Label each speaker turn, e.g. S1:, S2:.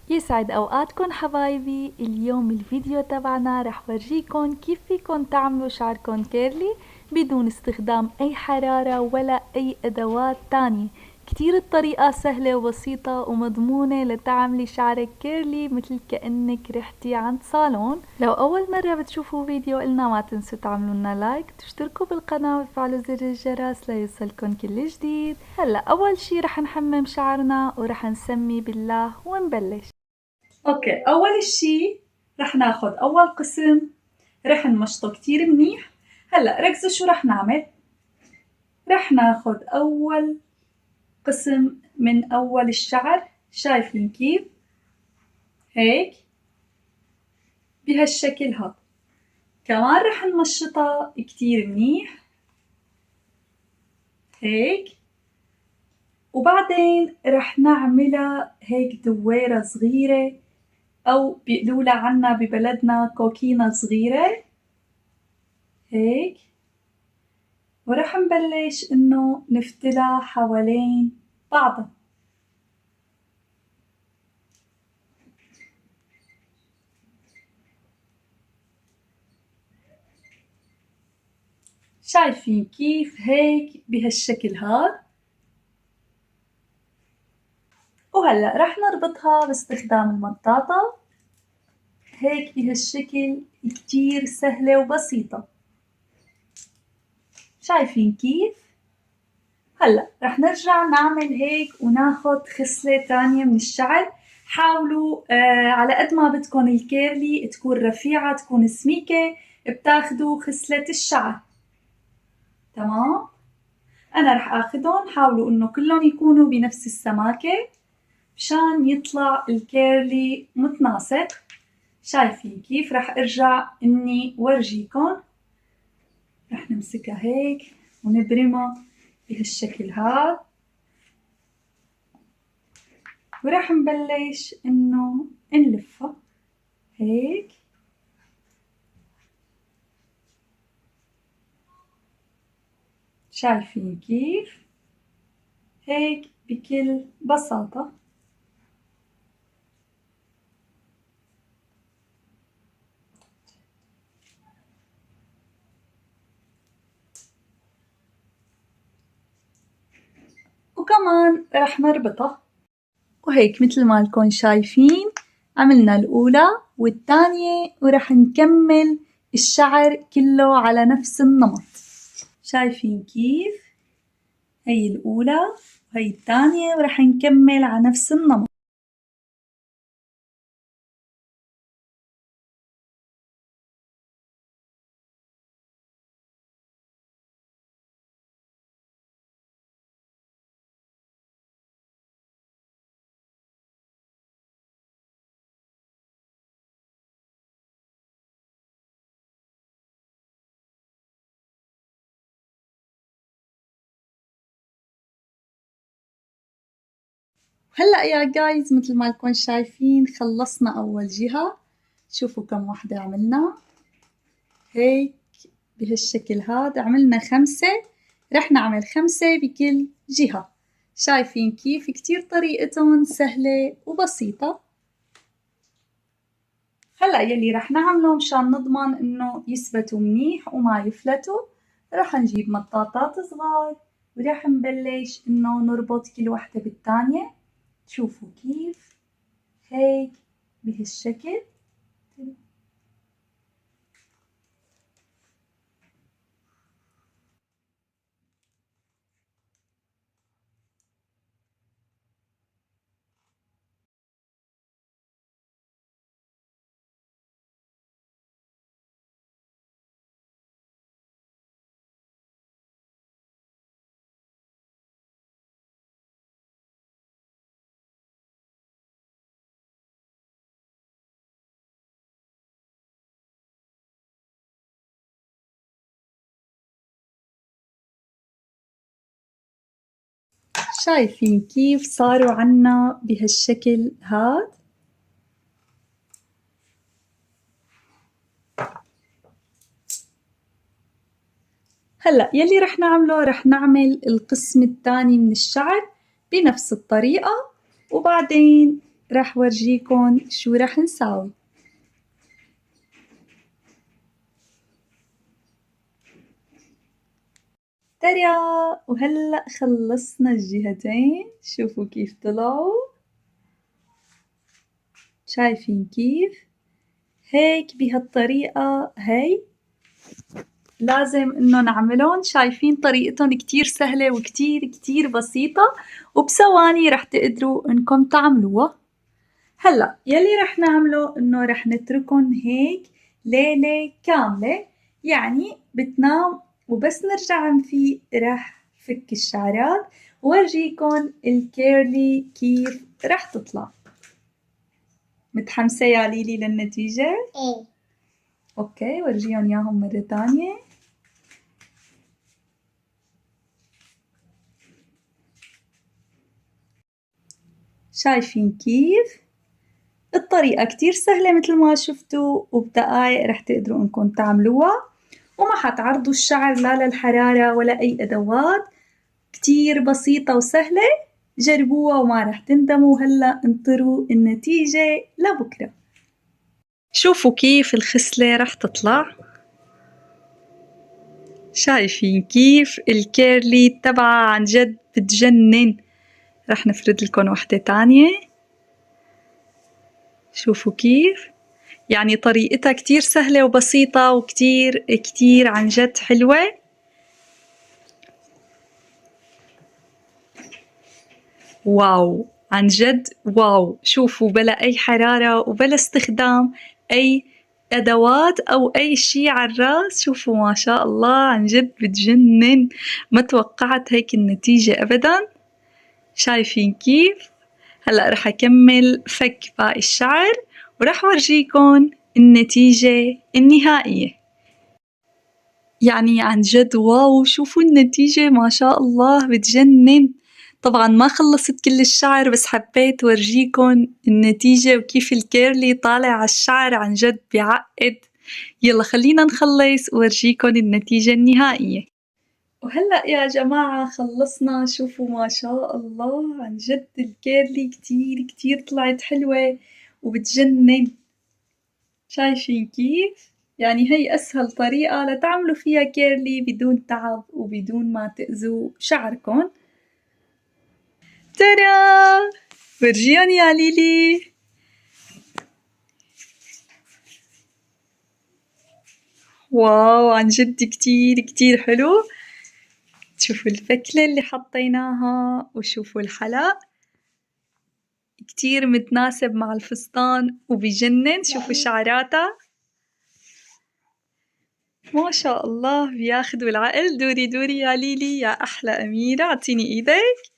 S1: يسعد أوقاتكم حبايبي. اليوم الفيديو تبعنا رح ورجيكم كيف فيكن تعملوا شعركن كيرلي بدون استخدام أي حرارة ولا أي أدوات تانية. كتير الطريقة سهلة وبسيطة ومضمونة لتعملي شعرك كيرلي مثل كأنك رحتي عند صالون. لو أول مرة بتشوفوا فيديو إلنا ما تنسوا تعملوا لنا لايك، تشتركوا بالقناة وتفعلوا زر الجرس ليوصلكن كل جديد. هلا أول شي رح نحمم شعرنا ورح نسمي بالله ونبلش. اوكي، اول شي رح ناخد اول قسم، رح نمشطه كتير منيح. هلا ركزوا شو رح نعمل. رح ناخد اول قسم من اول الشعر، شايفين كيف؟ هيك بهالشكل هذا. كمان رح نمشطها كتير منيح هيك، وبعدين رح نعملها هيك دويرة صغيرة، او بيقولولها عنا ببلدنا كوكينة صغيرة هيك. ورح نبلش إنه نفتلها حوالين بعضها. شايفين كيف؟ هيك بهالشكل هاد. وهلأ رح نربطها باستخدام المطاطة هيك بهالشكل، كتير سهلة وبسيطة. شايفين كيف؟ هلأ رح نرجع نعمل هيك وناخد خصلة تانية من الشعر. حاولوا على قد ما بدكن الكيرلي تكون رفيعة تكون سميكة، بتاخدوا خصلة الشعر. تمام؟ أنا رح آخدهم، حاولوا إنه كلهم يكونوا بنفس السماكة مشان يطلع الكيرلي متناسق. شايفين كيف؟ رح أرجع إني ورجيكم. رح نمسكها هيك ونبرمها بهالشكل هاد، ورح نبلش إنه نلفها هيك. شايفين كيف؟ هيك بكل بساطة. وكمان رح نربطها وهيك مثل ما لكم شايفين. عملنا الأولى والثانية ورح نكمل الشعر كله على نفس النمط. شايفين كيف؟ هي الأولى وهي الثانية ورح نكمل على نفس النمط. هلأ يا جايز مثل ما لكم شايفين خلصنا أول جهة. شوفوا كم وحدة عملنا هيك بهالشكل هذا. عملنا 5، رح نعمل 5 بكل جهة. شايفين كيف؟ كتير طريقتهم سهلة وبسيطة. هلأ يلي رح نعمله مشان نضمن إنه يثبتوا منيح وما يفلتوا، رح نجيب مطاطات صغار ورح نبلش إنه نربط كل وحدة بالتانية. شوفوا كيف؟ هيك بهالشكل. شايفين كيف صاروا عنا بهالشكل هاد؟ هلأ يلي رح نعمله رح نعمل القسم الثاني من الشعر بنفس الطريقة، وبعدين راح ورجيكن شو راح نساوي. ترى وهلأ خلصنا الجهتين، شوفوا كيف طلعوا، شايفين كيف؟ هيك بهالطريقة هي لازم إنه نعملن، شايفين طريقتن كتير سهلة وكتير كتير بسيطة، وبثواني رح تقدروا إنكم تعملوها. هلأ يلي رح نعمله إنه رح نتركن هيك ليلة كاملة، يعني بتنام وبس نرجع نفيق رح فك الشعرات وورجيكن الكيرلي كيف رح تطلع. متحمسة يا ليلي للنتيجة؟
S2: ايه.
S1: اوكي ورجيهم اياهم مرة تانية. شايفين كيف؟ الطريقة كتير سهلة مثل ما شفتوا، وبدقايق رح تقدروا انكم تعملوها، وما حتعرضوا الشعر لا للحرارة ولا أي أدوات، كتير بسيطة وسهلة، جربوها وما رح تندموا. هلأ انطروا النتيجة لبكرة. شوفوا كيف الخصلة رح تطلع، شايفين كيف الكيرلي تبعها عن جد بتجنن. رح نفرد لكم وحدة تانية، شوفوا كيف، يعني طريقتها كتير سهلة وبسيطة وكتير كتير عن جد حلوة. واو عن جد واو، شوفوا بلا أي حرارة وبلا استخدام أي أدوات أو أي شي على الراس، شوفوا ما شاء الله عن جد بتجنن، ما توقعت هيك النتيجة أبدا. شايفين كيف؟ هلأ رح أكمل فك باقي الشعر ورح ورجيكن النتيجة النهائية. يعني عن جد واو، شوفوا النتيجة ما شاء الله بتجنن. طبعا ما خلصت كل الشعر بس حبيت ورجيكن النتيجة وكيف الكيرلي طالع على الشعر عن جد بيعقد. يلا خلينا نخلص وورجيكن النتيجة النهائية. وهلأ يا جماعة خلصنا، شوفوا ما شاء الله عن جد الكيرلي كتير كتير طلعت حلوة وبتجنن. شايفين كيف؟ يعني هي أسهل طريقة لتعملوا فيها كيرلي بدون تعب وبدون ما تأذوا شعركن. ترى فرجيهم يا ليلي. واو عن جد كتير كتير حلو. شوفوا الفكلة اللي حطيناها وشوفوا الحلق كتير متناسب مع الفستان وبيجنن. شوفوا شعراتها ما شاء الله بياخدوا العقل. دوري دوري يا ليلي يا أحلى أميرة، أعطيني إيدك.